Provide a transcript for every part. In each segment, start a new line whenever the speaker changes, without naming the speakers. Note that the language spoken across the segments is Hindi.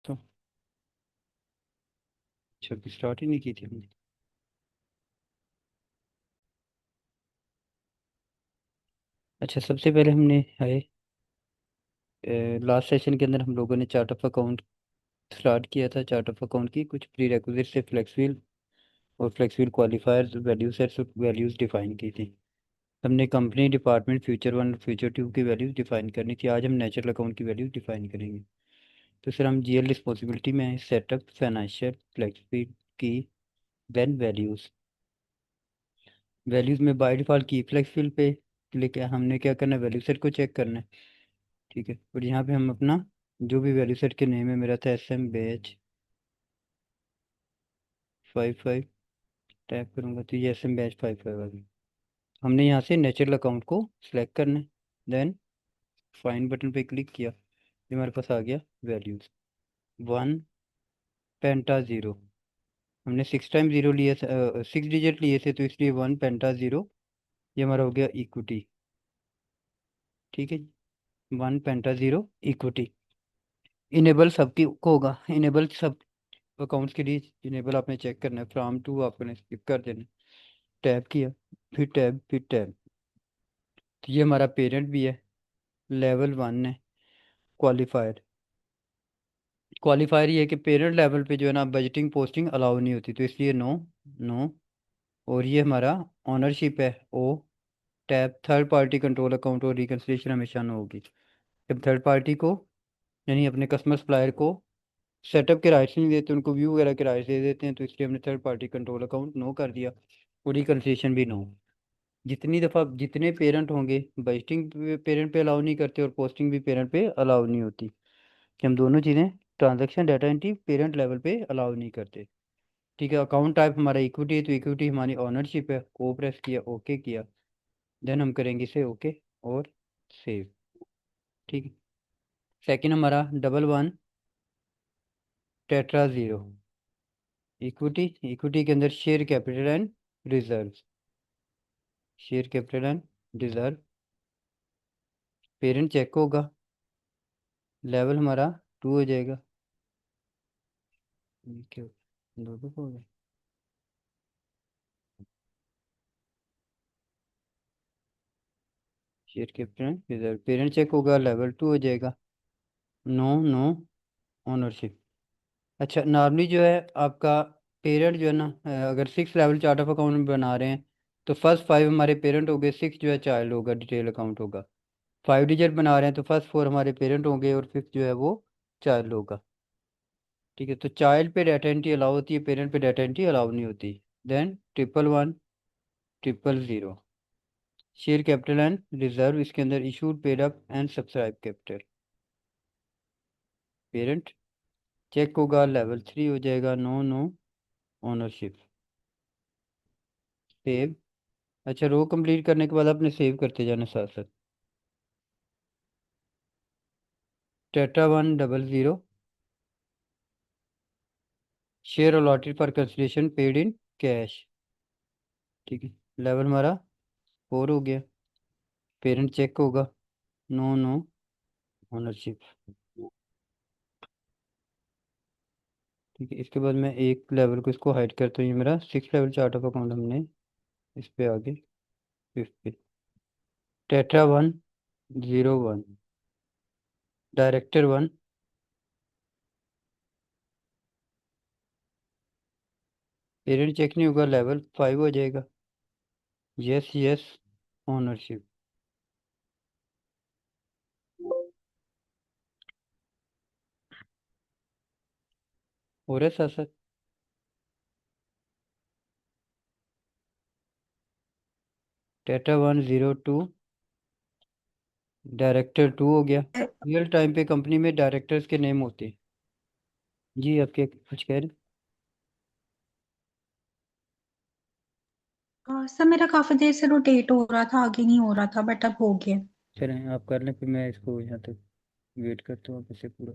तो छब्बीस स्टार्ट ही नहीं की थी हमने। अच्छा, सबसे पहले हमने है लास्ट सेशन के अंदर हम लोगों ने चार्ट ऑफ अकाउंट स्टार्ट किया था। चार्ट ऑफ अकाउंट की कुछ प्री रेक्विजिट से फ्लेक्सिबल और फ्लेक्सिबल क्वालिफायर्स, वैल्यू सेट्स और वैल्यूज डिफाइन की थी। हमने कंपनी, डिपार्टमेंट, फ्यूचर वन और फ्यूचर टू की वैल्यूज डिफाइन करनी थी। आज हम नेचुरल अकाउंट की वैल्यूज डिफाइन करेंगे। तो सर हम जीएल रिस्पॉन्सिबिलिटी में सेटअप फाइनेंशियल फ्लेक्सिबिलिटी की देन वैल्यूज। वैल्यूज में बाय डिफॉल्ट की फ्लेक्सिबल पे लेके हमने क्या करना है, वैल्यू सेट को चेक करना है। ठीक है, और यहाँ पे हम अपना जो भी वैल्यू सेट के नेम है, मेरा था SM बैच 55 टाइप करूँगा तो ये SM बैच 55 आ गई। हमने यहाँ से नेचुरल अकाउंट को सिलेक्ट करना है। देन फाइन बटन पे क्लिक किया, ये हमारे पास आ गया वैल्यूज। वन पेंटा ज़ीरो, हमने सिक्स टाइम ज़ीरो लिए, सिक्स डिजिट लिए थे, तो इसलिए वन पेंटा ज़ीरो ये हमारा हो गया इक्विटी। ठीक है जी, वन पेंटा ज़ीरो इक्विटी। इनेबल सबकी को होगा, इनेबल सब अकाउंट्स के लिए इनेबल आपने चेक करना है, फ्राम टू आपने स्किप कर देना है। टैब किया, फिर टैब, फिर टैब। तो ये हमारा पेरेंट भी है, लेवल वन है। क्वालिफायर, क्वालिफायर ये है कि पेरेंट लेवल पे जो है ना बजटिंग पोस्टिंग अलाउ नहीं होती, तो इसलिए नो, नो। और ये हमारा ऑनरशिप है, ओ। टैब थर्ड पार्टी कंट्रोल अकाउंट और रिकन्सिलेशन हमेशा नो होगी। जब थर्ड पार्टी को, यानी अपने कस्टमर सप्लायर को सेटअप के राइट्स नहीं देते, उनको व्यू वगैरह के राइट्स दे देते हैं, तो इसलिए हमने third party control account no कर दिया। और रिकन्सिलेशन भी नो। जितनी दफ़ा जितने पेरेंट होंगे, बजटिंग पेरेंट पे अलाउ नहीं करते और पोस्टिंग भी पेरेंट पे अलाउ नहीं होती, कि हम दोनों चीज़ें transaction data entry parent level पे अलाउ नहीं करते। ठीक है, अकाउंट टाइप हमारा इक्विटी है, तो इक्विटी हमारी ऑनरशिप है। को प्रेस किया, ओके किया, देन हम करेंगे इसे ओके और सेव। ठीक है, सेकंड हमारा double one tetra zero equity. Equity के अंदर share capital and reserve, share capital and reserve. Parent check होगा, लेवल हमारा टू हो जाएगा। ये क्या, दो दो हो गए। Share capital reserve, parent check होगा, लेवल टू हो जाएगा। No, no ownership. अच्छा, नॉर्मली जो है आपका पेरेंट जो है ना, अगर six level chart of account बना रहे हैं, तो फर्स्ट फाइव हमारे पेरेंट हो गए, सिक्स जो है चाइल्ड होगा, डिटेल अकाउंट होगा। फाइव डिजिट बना रहे हैं तो फर्स्ट फोर हमारे पेरेंट होंगे और फिफ्थ जो है वो चाइल्ड होगा। ठीक है, तो चाइल्ड पे डाटा एंट्री अलाउ होती है, पेरेंट पे डाटा एंट्री अलाउ नहीं होती। Then triple one triple zero, share capital and reserve, इसके अंदर issued, paid up and subscribe capital. Parent check होगा, लेवल थ्री हो जाएगा। No, no ownership, save. अच्छा, रो कंप्लीट करने के बाद आपने सेव करते जाना साथ साथ। Tetra one double zero, share allotted for consideration paid in cash. ठीक है, लेवल हमारा फोर हो गया। पेरेंट चेक होगा, नो, नो ओनरशिप। ठीक है, इसके बाद मैं एक लेवल को इसको हाइड करता हूँ। ये मेरा six level chart of account, हमने इस पे आगे फिफ्थ पे। Tetra one zero one, director one. Parent check नहीं होगा, लेवल फाइव हो जाएगा। Yes, yes ownership. हो रहा है साथ साथ। Tetra one zero two, director two हो गया। रियल टाइम पे कंपनी में डायरेक्टर्स के नेम होते हैं। जी, आपके कुछ कह रहे?
सर मेरा काफी देर से रोटेट हो रहा था, आगे नहीं हो रहा था, बट अब हो गया।
चलें, आप कर लें, फिर मैं इसको यहाँ तक वेट करता हूँ आप इसे पूरा।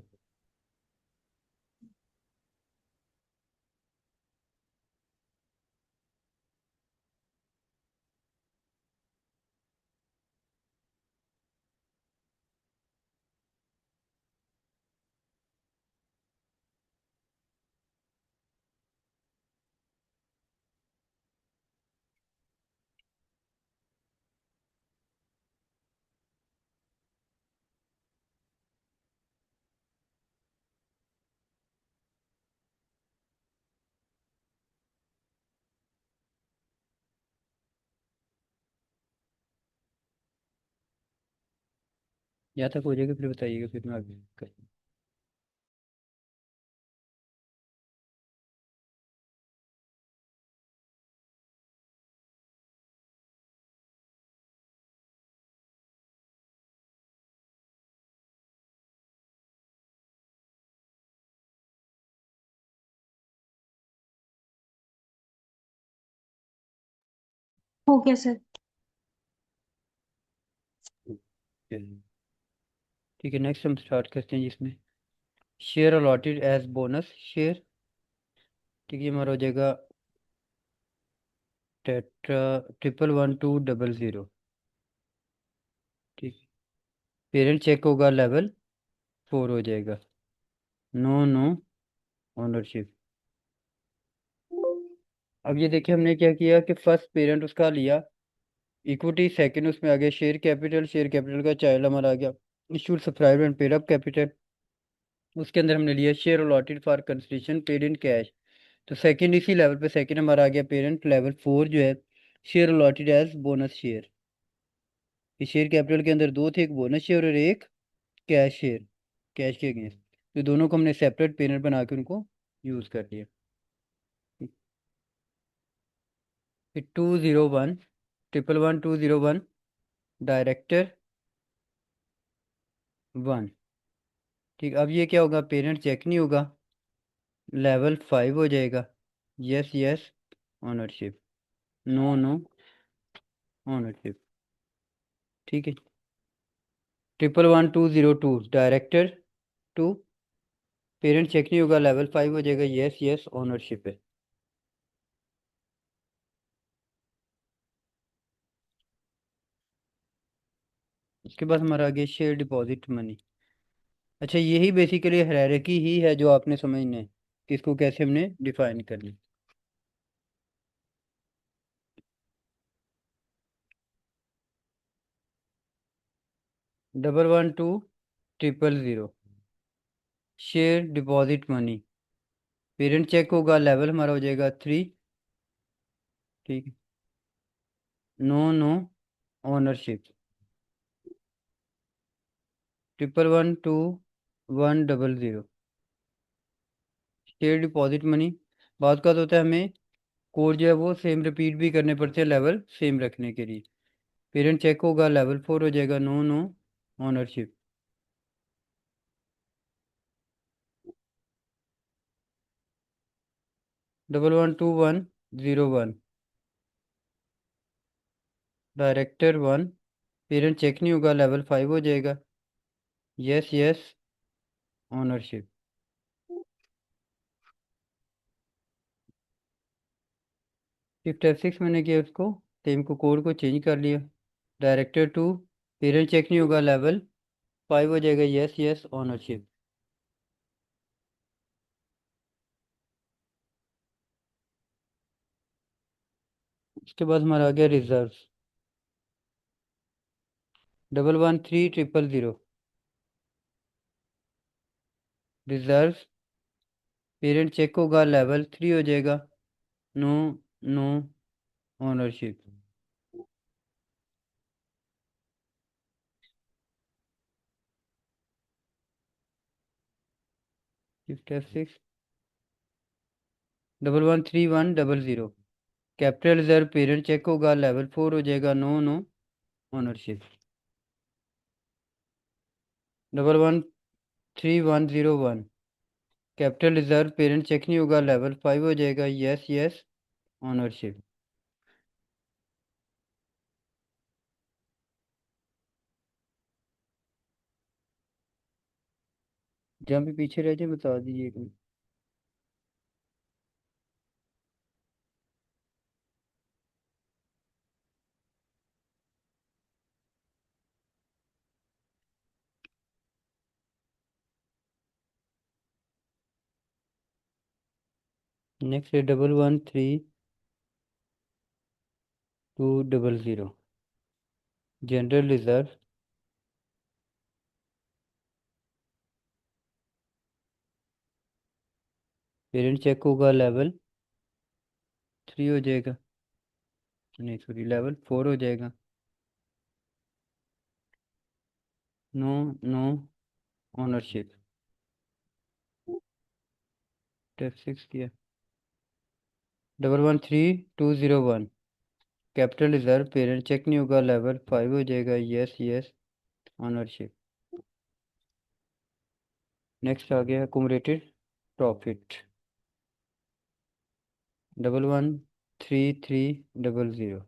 यहाँ तक हो जाएगा फिर बताइएगा, फिर मैं आगे
हो गया सर।
चलिए। ठीक है, नेक्स्ट हम स्टार्ट करते हैं जिसमें share allotted as bonus share. ठीक है, हमारा हो जाएगा टेट्रा 111200। ठीक। पेरेंट चेक होगा, लेवल 4 हो जाएगा। No no ownership. अब ये देखिए हमने क्या किया कि फर्स्ट पेरेंट उसका लिया इक्विटी, सेकंड उसमें आ गया शेयर कैपिटल का चाइल्ड हमारा आ गया issued subscribe and paid up capital. उसके अंदर हमने लिया share allotted for consideration paid in cash. तो सेकंड इसी लेवल पे सेकंड हमारा आ गया पेरेंट लेवल 4 जो है share allotted as bonus share. Share capital के अंदर दो थे, एक बोनस शेयर और एक कैश शेयर, कैश के अगेंस्ट। तो दोनों को हमने सेपरेट पेरेंट बना के उनको यूज़ कर लिया। फिर 201 111 201 डायरेक्टर 1। ठीक, अब ये क्या होगा, पेरेंट चेक नहीं होगा, लेवल 5 हो जाएगा। Yes yes ownership, no no ownership. ठीक है, 111 202 डायरेक्टर 2, पेरेंट चेक नहीं होगा, लेवल 5 हो जाएगा। यस यस ओनरशिप है। उसके बाद हमारा आगे शेयर डिपॉजिट मनी। अच्छा, यही बेसिकली हायरार्की ही है जो आपने समझना है कि इसको कैसे हमने डिफाइन करना है। 111200 share deposit money. Parent check होगा, लेवल हमारा हो जाएगा 3। ठीक है, no no ownership. 1112 100 share deposit money. बात का तो होता है हमें कोड जो है वो सेम रिपीट भी करने पड़ते हैं लेवल सेम रखने के लिए। पेरेंट चेक होगा, लेवल 4 हो जाएगा। No no ownership. 1121 01 director 1, parent check नहीं होगा, लेवल 5 हो जाएगा। Yes yes ownership. Shift F6 मैंने किया, उसको सेम को कोड को चेंज कर लिया। डायरेक्टर 2, पेरेंट चेक नहीं होगा, लेवल 5 हो जाएगा। Yes yes ownership. उसके बाद हमारा आ गया रिजर्व 1113 000 रिजर्व। पेरेंट चेक होगा, लेवल 3 हो जाएगा। No no ownership. Shift F6 1131 000 capital reserve. Parent check होगा, लेवल 4 हो जाएगा। No no ownership. 1131 0 1 capital reserve. Parent check नहीं होगा, लेवल 5 हो जाएगा। Yes yes ownership. जहाँ भी पीछे रह जाए बता दीजिएगा। नेक्स्ट है 1132 00 जनरल रिजर्व। पेरेंट चेक होगा, लेवल 3 हो जाएगा, नहीं सॉरी लेवल 4 हो जाएगा। No no ownership. स्टेप 6 किया। 113201 कैपिटल रिजर्व पेरेंट चेक नहीं होगा, लेवल 5 हो जाएगा, यस यस ऑनरशिप। नेक्स्ट आ गया cumulated profit 113300।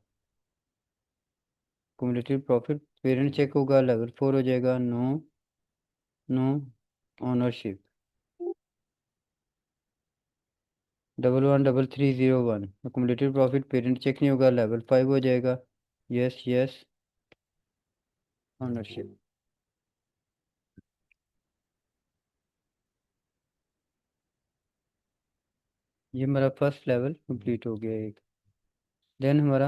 Cumulative profit parent check होगा, लेवल 4 हो जाएगा, no no ownership. 113301 cumulative profit parent check नहीं होगा, लेवल 5 हो जाएगा, यस यस ओनरशिप। ये हमारा फर्स्ट लेवल कंप्लीट हो गया एक। देन हमारा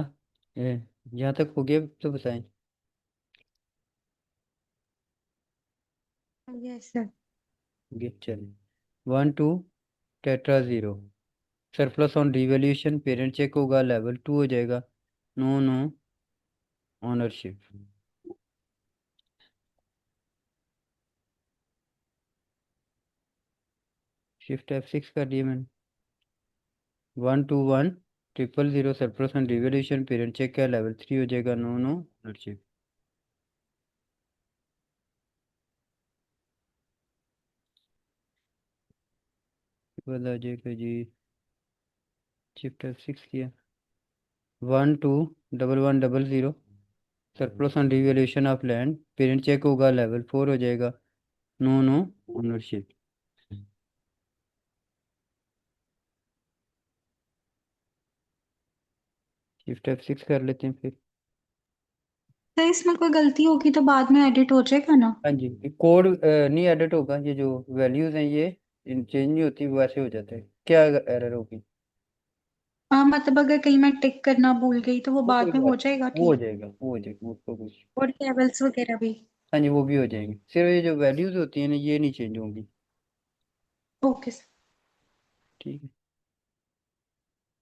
यहाँ तक हो गया तो बताएं।
Yes sir.
चलिए 12 tetra zero surplus on revaluation parent check होगा, लेवल 2 हो जाएगा, no no ownership. Shift F6 कर दिया मैंने। 121000 surplus on revaluation parent check का लेवल 3 हो जाएगा, नो नो ओनरशिप। आ जाएगा जी, शिफ्ट F6 किया। 121100 surplus on revaluation of land parent check होगा, लेवल 4 हो जाएगा, no no ownership. Shift F6 कर लेते हैं फिर।
सर इसमें कोई गलती होगी तो बाद में एडिट हो जाएगा ना?
हाँ जी, कोड नहीं एडिट होगा, ये जो वैल्यूज हैं ये चेंज नहीं होती, वैसे हो जाते हैं। क्या एरर होगी?
हाँ मतलब अगर कहीं मैं टिक करना भूल गई तो वो
वो
बाद
कोई
में हो
बात
जाएगा,
वो हो
ठीक?
जाएगा, वो हो जाएगा, उसको कुछ।
और लेवल्स वगैरह भी?
हाँ जी, वो भी हो जाएंगे, सिर्फ ये जो वैल्यूज होती हैं ना ये नहीं चेंज होंगी।
Okay sir.
ठीक है,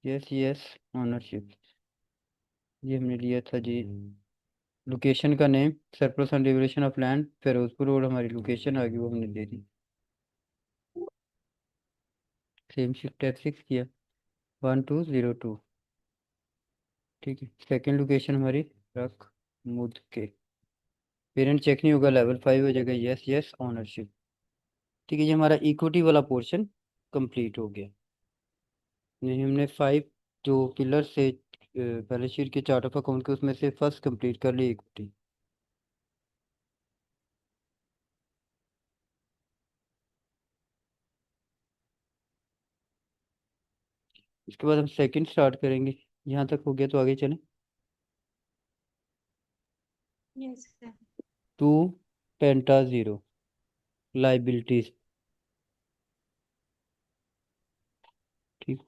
यस यस ऑनरशिप। ये हमने लिया था जी। लोकेशन का name surplus and liberation of land Ferozepur road, हमारी लोकेशन आ गई, वो हमने दे दी। सेम शिफ्ट F6 किया। 1202। ठीक है, सेकंड लोकेशन हमारी रख मुद के पेरेंट चेक नहीं होगा, लेवल 5 हो जाएगा, यस यस ऑनरशिप। ठीक है, ये हमारा इक्विटी वाला पोर्शन कंप्लीट हो गया। नहीं, हमने 5 जो पिलर से बैलेंस शीट के चार्ट ऑफ अकाउंट के उसमें से फर्स्ट कंप्लीट कर ली इक्विटी। इसके बाद हम सेकंड स्टार्ट करेंगे। यहाँ तक हो गया तो आगे चलें।
Yes sir.
2 penta zero liabilities. ठीक,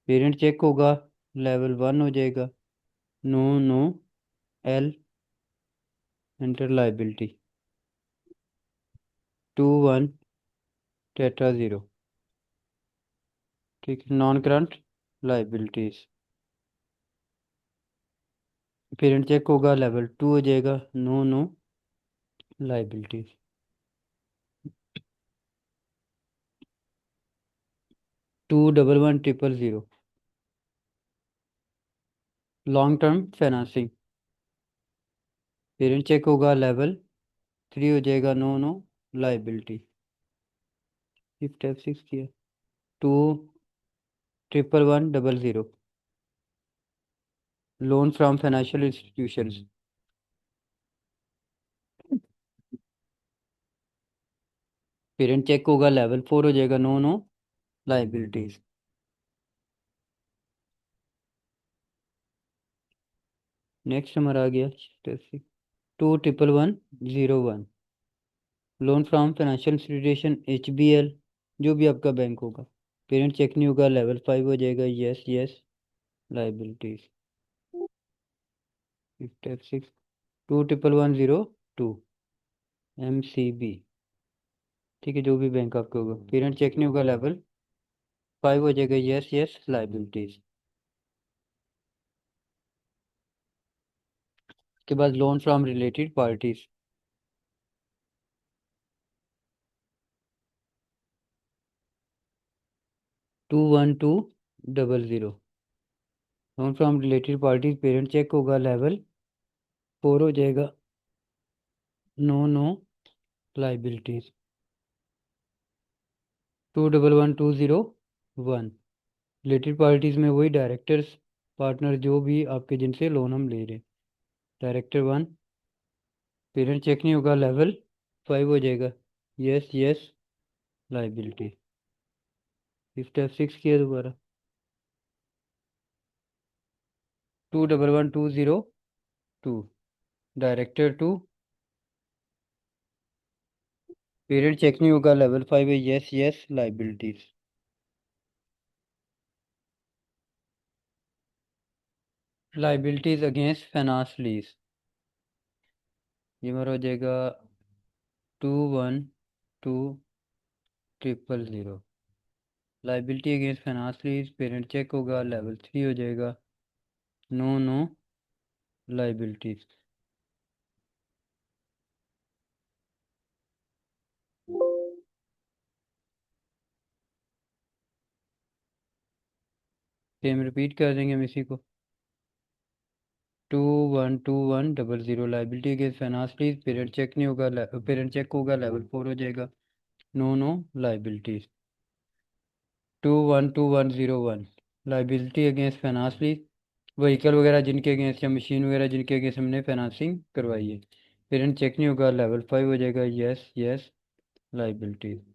पेरेंट चेक होगा, लेवल 1 हो जाएगा, no no L enter liability. 21 tetra zero. ठीक है, non current liabilities parent check होगा, लेवल 2 हो जाएगा, no no liabilities. 211000 long term financing parent check होगा, लेवल 3 हो जाएगा, no no liability. Shift F6 किया। 211100 loan from financial institutions parent check होगा, लेवल 4 हो जाएगा, नो नो लाइबिलिटीज। नेक्स्ट हमारा आ गया 211101 loan from financial institution HBL, जो भी आपका बैंक होगा, पेरेंट चेक नहीं होगा, लेवल 5 हो जाएगा, yes yes liabilities. Shift F6 211102 MCB। ठीक है, जो भी बैंक आपका होगा, पेरेंट चेक नहीं होगा, लेवल 5 हो जाएगा, यस यस लाइबिलिटीज। के बाद loan from related parties 21200 loan from related parties parent check होगा लेवल 4 हो जाएगा, नो लाइबिलिटीज। 211201 रिलेटेड पार्टीज में वही डायरेक्टर्स पार्टनर जो भी आपके जिनसे लोन हम ले रहे हैं। डायरेक्टर 1 पेरेंट चेक नहीं होगा, लेवल 5 हो जाएगा, यस लाइबिलिटी। स्टेप 6 किया दोबारा। 211202 डायरेक्टर 2 पेरेंट चेक नहीं होगा, लेवल 5 है, yes liabilities. Liabilities against finance lease, ये हमारा हो जाएगा 212000। Liability against finance lease parent check होगा, लेवल 3 हो जाएगा, नो लाइबिलिटीज। सेम रिपीट कर देंगे हम इसी को। 212100 liability against finance lease parent check नहीं होगा, पेरेंट चेक होगा, लेवल 4 हो जाएगा, no liabilities. 212101 liability against finance lease vehicle वगैरह जिनके अगेंस्ट या मशीन वगैरह जिनके अगेंस्ट हमने फाइनेंसिंग करवाई है, पेरेंट चेक नहीं होगा, लेवल 5 हो जाएगा, यस लाइबिलिटीज।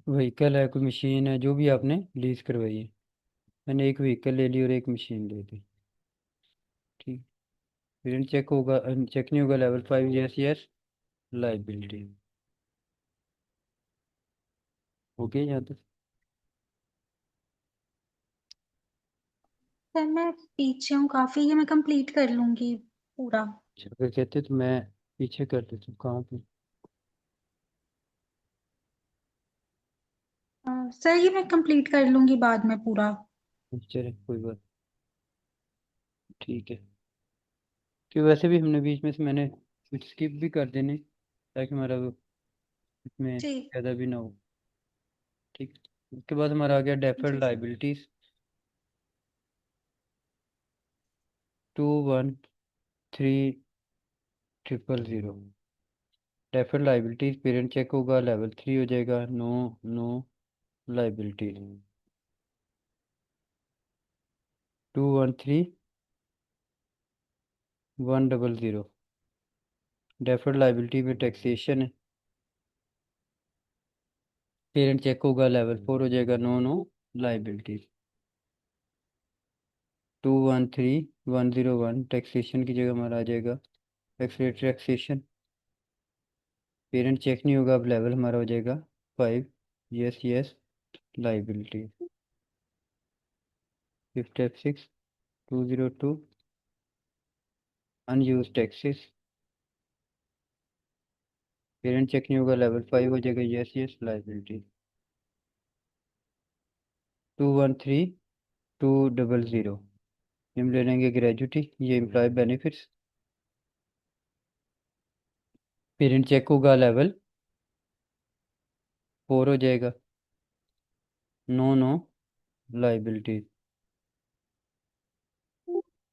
व्हीकल है, कोई मशीन है, जो भी आपने लीज करवाई है। मैंने एक व्हीकल ले ली और एक मशीन ले ली, ठीक। पेरेंट चेक होगा, चेक नहीं होगा, लेवल 5, यस लाइबिलिटी। ओके यहाँ तक।
सर मैं पीछे हूँ काफी, ये मैं कंप्लीट कर लूंगी पूरा।
अच्छा, अगर कहते तो मैं पीछे कर देता हूँ, कहाँ पे?
सर ये मैं कंप्लीट कर लूंगी बाद में पूरा।
चले कोई बात, ठीक है। कि वैसे भी हमने बीच में से मैंने कुछ स्किप भी कर देने, ताकि हमारा वो इसमें
ठीक।
ज़्यादा भी ना हो, ठीक। उसके बाद हमारा आ गया डेफर्ड
जी sir.
Liabilities 213000। Deferred liabilities parent check होगा, लेवल 3 हो जाएगा, नो लाइबिलिटीज। 213100 डेफर्ड लाइबिलिटी में टैक्सेशन है, पेरेंट चेक होगा, लेवल 4 हो जाएगा, नो लाइबिलिटीज। 213101 टैक्सेशन की जगह हमारा आ जाएगा एक्सलेट टैक्सेशन, पेरेंट चेक नहीं होगा, अब लेवल हमारा हो जाएगा 5, yes liability. Step 6 202 unused taxes, parent check नहीं होगा, लेवल 5 हो जाएगा, यस लाइबिलिटी। 213200 हम ले लेंगे ग्रेजुटी, ये एम्प्लॉय बेनिफिट्स, पेरेंट चेक होगा, लेवल 4 हो जाएगा, नो लाइबिलिटी।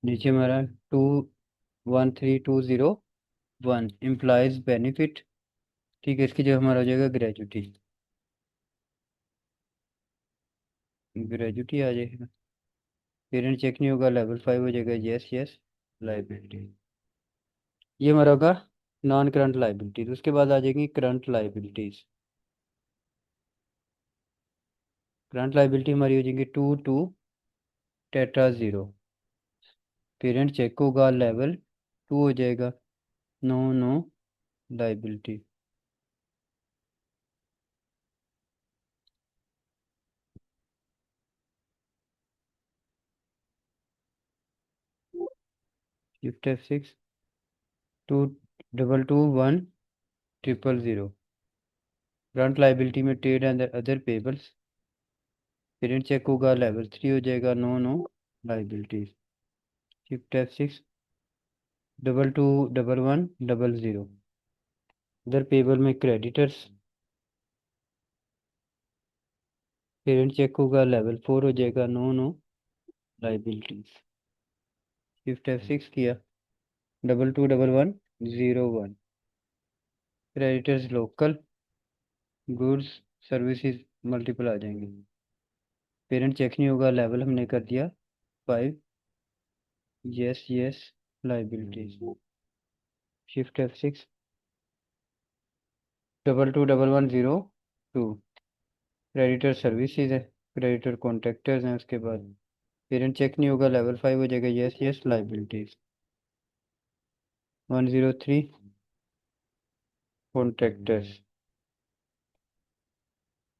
नीचे हमारा 213201 एम्प्लॉयज बेनिफिट, ठीक है, इसकी जगह हमारा हो जाएगा ग्रेजुटी आ जाएगा, पेरेंट चेक नहीं होगा, लेवल 5 हो जाएगा, यस लाइबिलिटी। ये हमारा होगा नॉन करंट लाइबिलिटीज। उसके बाद आ जाएंगी करंट लाइबिलिटीज। करंट लाइबिलिटी हमारी हो जाएंगी 22 टेट्रा 0, पेरेंट चेक होगा, लेवल 2 हो जाएगा, no liability. Step 6 222100 current liability में trade and other payables, parent check होगा, लेवल 3 हो जाएगा, नो लाइबिलिटीज। स्टेप 6 221100 इधर पेबल में क्रेडिटर्स, पेरेंट चेक होगा लेवल 4 हो जाएगा, no no liabilities. Shift F6 किया, 221101, creditors local, goods services multiple आ जाएंगे। पेरेंट चेक नहीं होगा, लेवल हमने कर दिया 5, yes yes liabilities. Shift F6, 221102, creditor services है, क्रेडिटर कॉन्ट्रैक्टर्स हैं। उसके बाद पेरेंट चेक नहीं होगा, लेवल 5 हो जाएगा, yes yes liabilities. 103, contractors,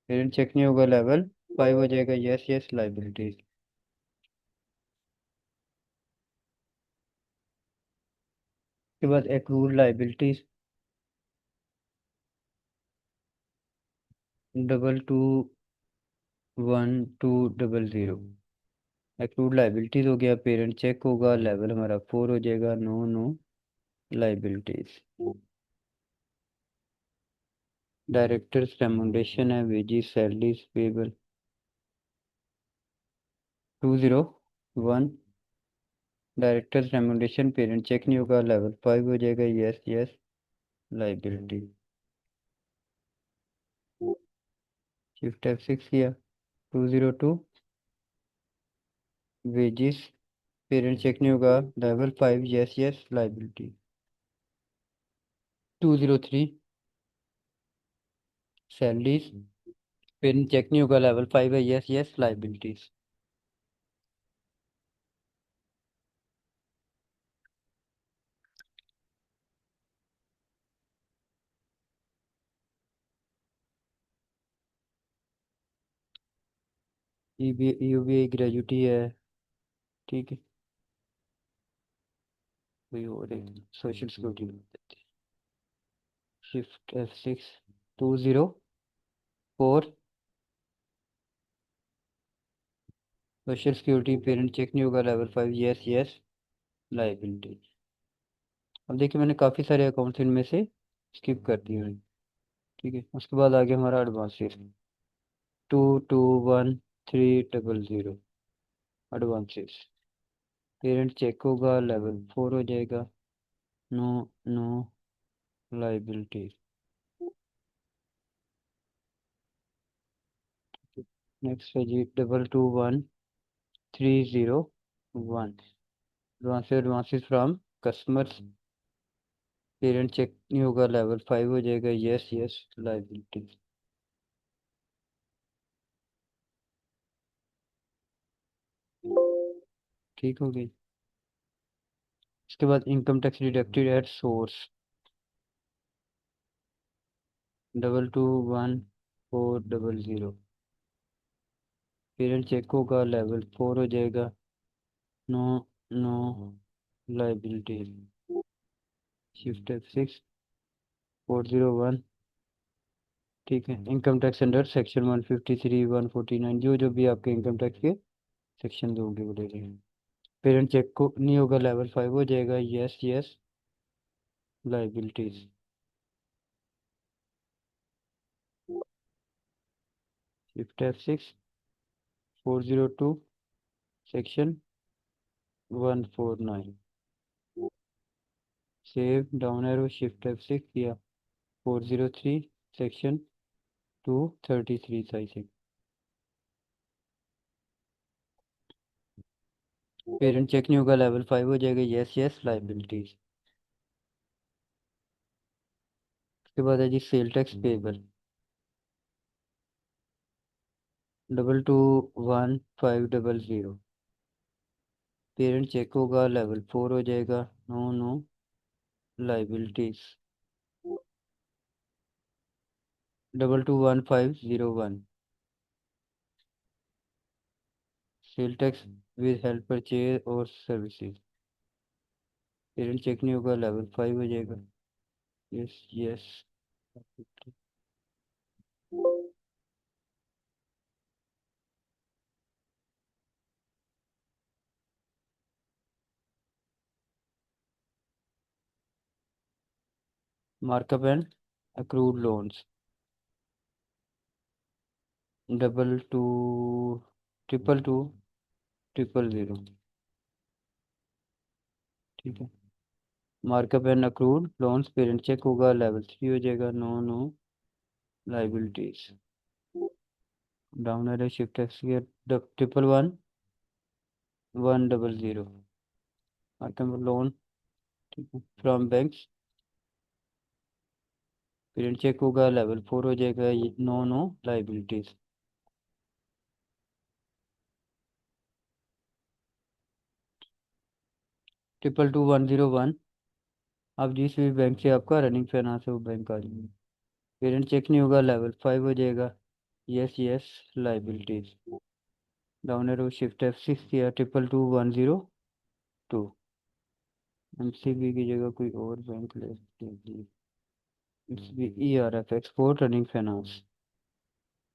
parent check नहीं होगा, लेवल 5 हो जाएगा, यस यस लाइबिलिटीज। के बाद एक्रूड लाइबिलिटीज 221200, एक्रूड लाइबिलिटीज हो गया, पेरेंट चेक होगा, लेवल हमारा 4 हो जाएगा, no no liabilities. Directors remuneration है, wages salaries payable 201, directors remuneration, parent check नहीं होगा, लेवल 5 हो जाएगा, yes yes liability. Shift F6 किया, 202, वेजिस, पेरेंट चेक नहीं होगा, level 5 yes yes liability. 203, salaries, parent check नहीं होगा, लेवल 5 है, yes yes liabilities. UBI gratuity है, ठीक है। कोई और social security. Shift F6, 204, social security, parent check नहीं होगा, लेवल 5 यस यस लाइबिलिटी। अब देखिए मैंने काफ़ी सारे अकाउंट्स इनमें से स्किप कर दिए हैं, ठीक है। उसके बाद आगे हमारा एडवांसेस, 221300, एडवांसेस, पेरेंट चेक होगा, लेवल 4 हो जाएगा, नो नो लाइबिलिटी। नेक्स्ट है जी 221301, advances from customers, parent check नहीं होगा, लेवल 5 हो जाएगा, यस यस लाइबिलिटी। ठीक हो गई। इसके बाद income tax deducted at source, 221400, parent check होगा, लेवल 4 हो जाएगा, no no liability. Shift F6, 401, ठीक है। इनकम टैक्स अंडर सेक्शन 153 149, जो जो भी आपके इनकम टैक्स के सेक्शन होंगे वो ले लेंगे। पेरेंट चेक को नहीं होगा, लेवल 5 हो जाएगा, yes yes liabilities. Shift F6, 402, section 149, save down arrow, shift F6 किया, 403, सेक्शन 233 था इसे। पेरेंट चेक नहीं होगा, लेवल 5 हो जाएगा, यस यस लाइबिलिटीज। उसके बाद है जी sale tax payable, 221500, parent check होगा, लेवल 4 हो जाएगा, no no liabilities. 221501, sale tax with help purchase और सर्विसेज, पेरेंट चेक नहीं होगा, लेवल 5 हो जाएगा, yes yes. Markup and accrued loans, 22 222 000, ठीक है। Markup and accrued loans parent check होगा, लेवल 3 हो जाएगा, no no liabilities. Down arrow shift X 111 100, markup loan, ठीक है, फ्रॉम बैंक्स पेरेंट चेक होगा, लेवल 4 हो जाएगा, नो नो लाइबिलिटीज। 222101, अब जिस भी बैंक से आपका रनिंग फाइनेंस है वो बैंक आ जाएंगे, पेरेंट चेक नहीं होगा, लेवल 5 हो जाएगा, yes yes liabilities. Down arrow shift F6 किया, 222102, एमसीबी की जगह कोई और बैंक ले लीजिए, MCB ERF export running finance,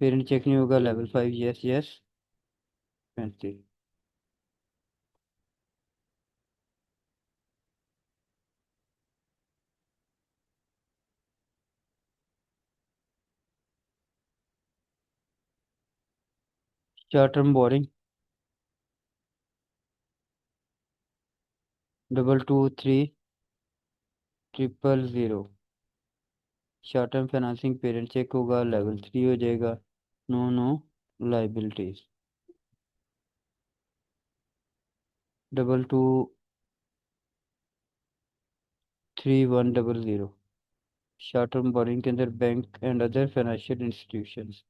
parent check नहीं होगा, level 5 yes yes fancy. Short term borrowing 2223 000, short term financing parent check होगा, लेवल 3 हो जाएगा, no no liabilities. 223100, short term borrowing के अंदर bank and other financial institutions,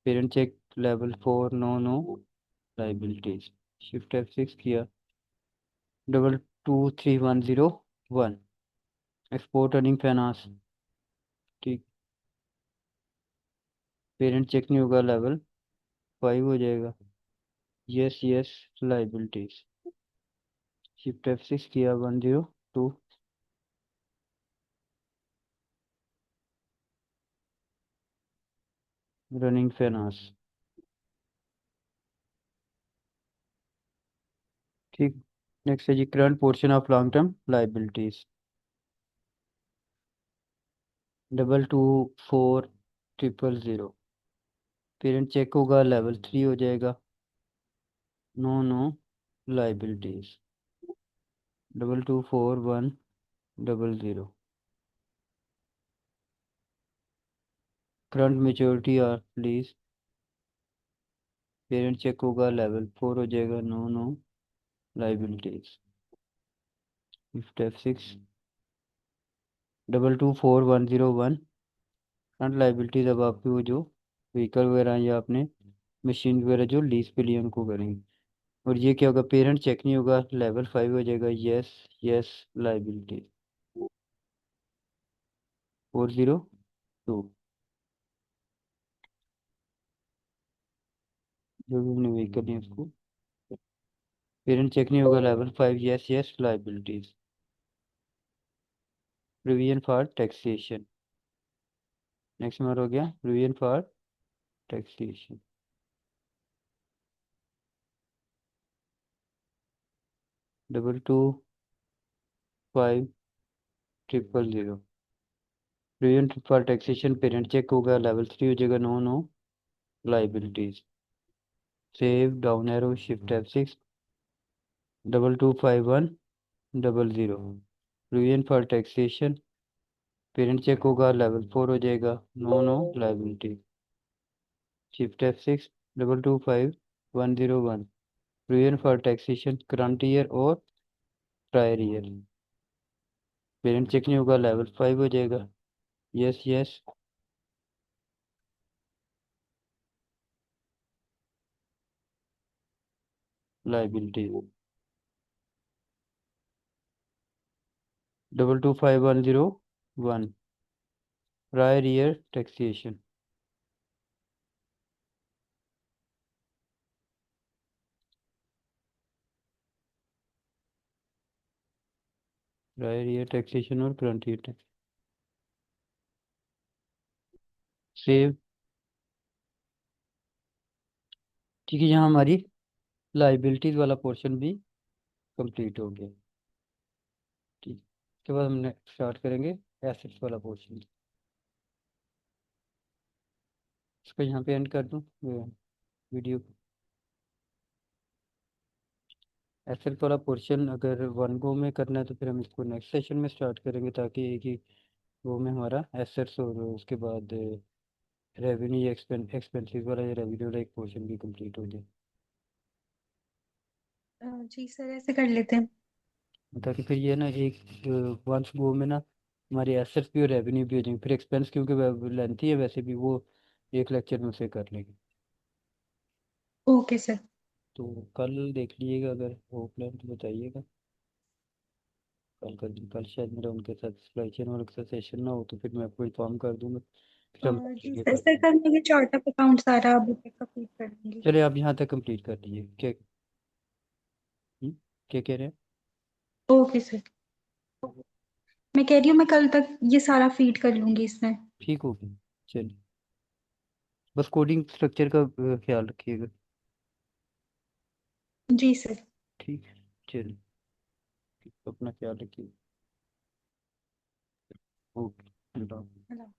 parent check level 4, no no liabilities. Shift F6 किया, 223101, एक्सपोर्ट अर्निंग फाइनेंस, ठीक, पेरेंट चेक नहीं होगा, लेवल 5 हो जाएगा, yes yes liabilities. Shift F6 किया, 102 रनिंग फाइनेंस, ठीक। नेक्स्ट है जी current portion of long term liabilities, 224000, parent check होगा, लेवल 3 हो जाएगा, no no liabilities. 224100, current maturity और प्लीज, पेरेंट चेक होगा, लेवल 4 हो जाएगा, no no liabilities. Shift F6, 224101, current liabilities अब आपकी वो जो व्हीकल वगैरह या आपने मशीन वगैरह जो लीज पे लिए उनको करेंगे, और ये क्या होगा, पेरेंट चेक नहीं होगा, लेवल 5 हो जाएगा, यस यस लाइबिलिटी। 402, जो भी हमने व्हीकल लिया उसको पेरेंट चेक नहीं होगा, level 5 yes yes liabilities. Provision for taxation, next number हो गया provision for taxation, 225000, provision for taxation parent check होगा, लेवल 3 हो जाएगा, no no liabilities. Save down arrow shift F6, 225100, provision for taxation parent check होगा, लेवल 4 हो जाएगा, no no liability. Shift F6, 225101, provision for taxation current year और प्रायर ईयर, पेरेंट चेक नहीं होगा, लेवल 5 हो जाएगा, yes yes liability. 225101, prior year taxation, prior year taxation और करंट ईयर टैक्स। सेव, ठीक है, यहाँ हमारी लाइबिलिटीज वाला पोर्शन भी कंप्लीट हो गया, ठीक। उसके बाद हमने स्टार्ट करेंगे एसेट्स वाला पोर्शन। इसको यहाँ पे एंड कर दूँ वीडियो। एसेट वाला पोर्शन अगर वन गो में करना है तो फिर हम इसको नेक्स्ट सेशन में स्टार्ट करेंगे, ताकि एक ही वो में हमारा एसेट्स और उसके बाद रेवेन्यू एक्सपेंसिस वाला या रेवेन्यू वाला एक पोर्शन भी कंप्लीट हो जाए,
जी सर, ऐसे कर लेते हैं।
ताकि फिर ये ना एक वंस गो में ना हमारी एसेट्स भी और रेवेन्यू भी हो जाएंगे। फिर एक्सपेंस क्योंकि लेंथी है वैसे भी, वो एक लेक्चर में उसे कर लेंगे।
Okay sir.
तो कल देख लीजिएगा, अगर हो प्लान तो बताइएगा। कल शायद मेरा उनके साथ सप्लाई चेन वालों के साथ सेशन ना हो, तो फिर मैं आपको इन्फॉर्म कर दूंगा, फिर हम
जी
देखेंगे
सर,
कल।
सर कल मैं ये चार्ट ऑफ अकाउंट सारा अभी तक कंप्लीट कर दूंगी।
चलिए आप यहाँ तक कंप्लीट कर लीजिए। हम्म, क्या कह रहे हैं?
Okay sir. मैं कह रही हूँ मैं कल तक ये सारा फीड कर लूंगी इसमें।
ठीक हो गया। चलिए, बस कोडिंग स्ट्रक्चर का ख्याल रखिएगा।
जी सर।
ठीक है, चलिए, अपना ख्याल रखिए। ओके।
हेलो।